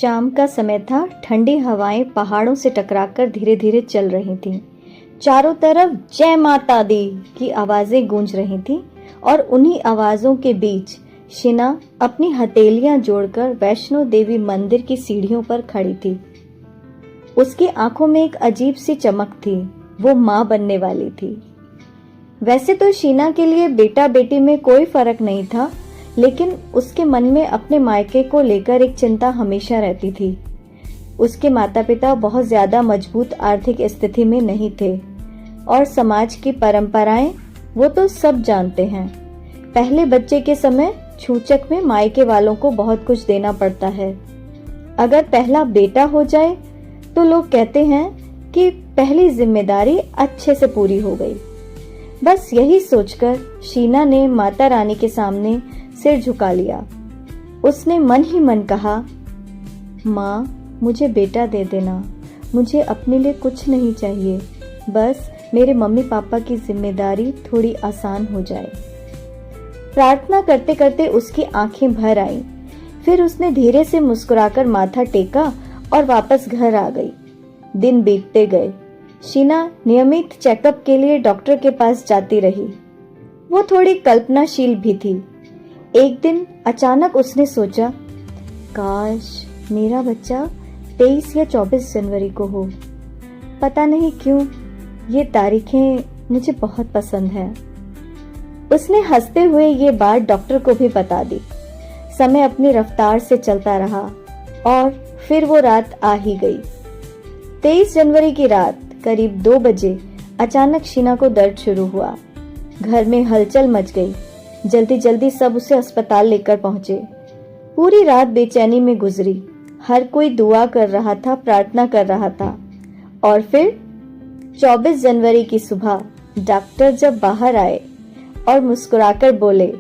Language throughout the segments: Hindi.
शाम का समय था। ठंडी हवाएं पहाड़ों से टकराकर धीरे धीरे चल रही थीं। चारों तरफ जय माता दी की आवाजें गूंज रही थीं और उन्हीं आवाजों के बीच शीना अपनी हथेलियां जोड़कर वैष्णो देवी मंदिर की सीढ़ियों पर खड़ी थी। उसकी आंखों में एक अजीब सी चमक थी। वो मां बनने वाली थी। वैसे तो शीना के लिए बेटा बेटी में कोई फर्क नहीं था, लेकिन उसके मन में अपने मायके को लेकर एक चिंता हमेशा रहती थी। उसके माता पिता बहुत ज्यादा मजबूत आर्थिक स्थिति में नहीं थे और समाज की परंपराएं वो तो सब जानते हैं। पहले बच्चे के समय छूचक में मायके वालों को बहुत कुछ देना पड़ता है। अगर पहला बेटा हो जाए तो लोग कहते हैं कि पहली जिम्मेदारी अच्छे से पूरी हो गई। बस यही सोचकर शीना ने माता रानी के सामने सिर झुका लिया। उसने मन ही मन कहा, माँ मुझे बेटा दे देना, मुझे अपने लिए कुछ नहीं चाहिए, बस मेरे मम्मी पापा की जिम्मेदारी थोड़ी आसान हो जाए। प्रार्थना करते करते उसकी आंखें भर आईं। फिर उसने धीरे से मुस्कुराकर माथा टेका और वापस घर आ गई। दिन बीतते गए। शीना नियमित चेकअप के लिए डॉक्टर के पास जाती रही। वो थोड़ी कल्पनाशील भी थी। एक दिन अचानक उसने सोचा, काश मेरा बच्चा 23 या 24 जनवरी को हो। पता नहीं क्यों ये तारीखें मुझे बहुत पसंद है। उसने हंसते हुए ये बात डॉक्टर को भी बता दी। समय अपनी रफ्तार से चलता रहा और फिर वो रात आ ही गई। 23 जनवरी की रात करीब 2 बजे अचानक शीना को दर्द शुरू हुआ। घर में हलचल मच गई। जल्दी जल्दी सब उसे अस्पताल लेकर पहुंचे। पूरी रात बेचैनी में गुजरी। हर कोई दुआ कर रहा था, प्रार्थना कर रहा था। और फिर 24 जनवरी की सुबह डॉक्टर जब बाहर आए और मुस्कुराकर बोले,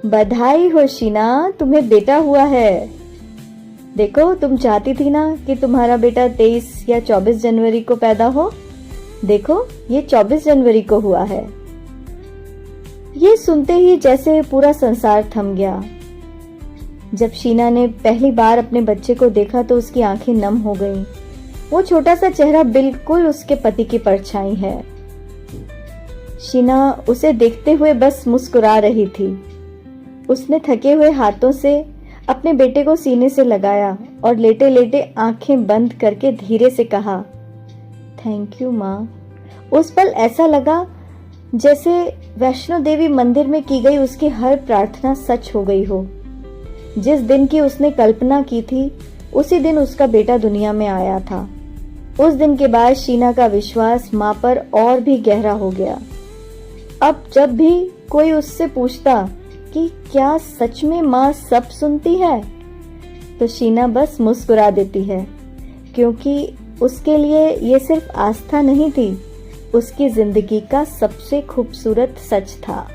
बधाई हो शीना, तुम्हें बेटा हुआ है। देखो, तुम चाहती थी ना कि तुम्हारा बेटा 23 या 24 जनवरी को पैदा हो। देखो, ये 24 जनवरी को हुआ है। ये सुनते ही जैसे पूरा संसार थम गया। जब शीना ने पहली बार अपने बच्चे को देखा तो उसकी आंखें नम हो गईं। वो छोटा सा चेहरा बिल्कुल उसके पति की परछाई है। शीना उसे देखते हुए बस मुस्कुरा रही थी। उसने थके हुए हाथों से अपने बेटे को सीने से लगाया और लेटे लेटे आंखें बंद करके धीरे से कहा, थैंक यू माँ। उस पल ऐसा लगा जैसे वैष्णो देवी मंदिर में की गई उसकी हर प्रार्थना सच हो गई हो। जिस दिन की उसने कल्पना की थी, उसी दिन उसका बेटा दुनिया में आया था। उस दिन के बाद शीना का विश्वास माँ पर और भी गहरा हो गया। अब जब भी कोई उससे पूछता कि क्या सच में माँ सब सुनती है, तो शीना बस मुस्कुरा देती है, क्योंकि उसके लिए ये सिर्फ आस्था नहीं थी, उसकी जिंदगी का सबसे खूबसूरत सच था।